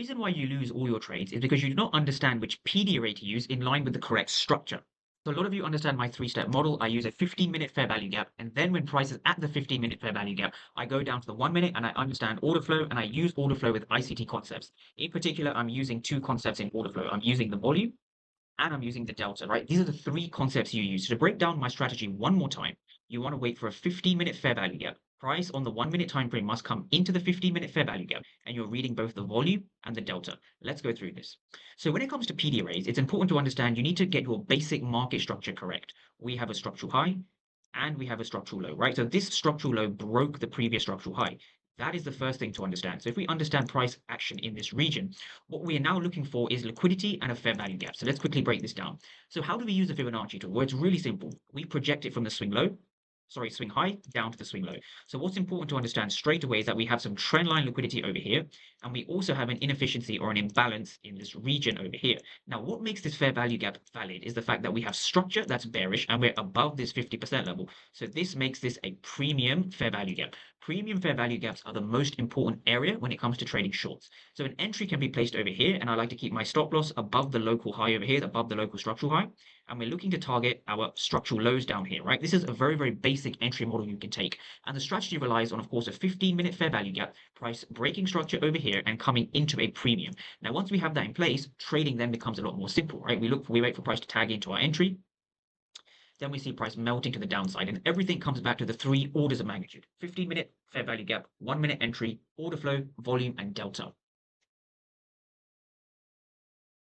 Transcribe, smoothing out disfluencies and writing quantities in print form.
reason why you lose all your trades is because you do not understand which PD array to use in line with the correct structure. So a lot of you understand my three-step model. I use a 15-minute fair value gap, and then when price is at the 15-minute fair value gap, I go down to the 1 minute and I understand order flow and I use order flow with ICT concepts. In particular, I'm using two concepts in order flow. I'm using the volume and I'm using the delta, right? These are the three concepts you use. So to break down my strategy one more time, you want to wait for a 15-minute fair value gap. Price on the 1 minute time frame must come into the 15-minute fair value gap, and you're reading both the volume and the delta. Let's go through this. So when it comes to PD arrays, it's important to understand you need to get your basic market structure correct. We have a structural high and we have a structural low, right? So this structural low broke the previous structural high. That is the first thing to understand. So if we understand price action in this region, what we are now looking for is liquidity and a fair value gap. So let's quickly break this down. So how do we use the Fibonacci tool? Well, it's really simple. We project it from the swing high down to the swing low. So what's important to understand straight away is that we have some trend line liquidity over here, and we also have an inefficiency or an imbalance in this region over here. Now, what makes this fair value gap valid is the fact that we have structure that's bearish and we're above this 50% level. So this makes this a premium fair value gap. Premium fair value gaps are the most important area when it comes to trading shorts. So an entry can be placed over here, and I like to keep my stop loss above the local high over here, above the local structural high. And we're looking to target our structural lows down here, right? This is a very, very basic entry model you can take. And the strategy relies on, of course, a 15-minute fair value gap, price breaking structure over here and coming into a premium. Now, once we have that in place, trading then becomes a lot more simple, right? We wait for price to tag into our entry. Then we see price melting to the downside, and everything comes back to the three orders of magnitude: 15-minute fair value gap, 1 minute entry, order flow, volume, and delta.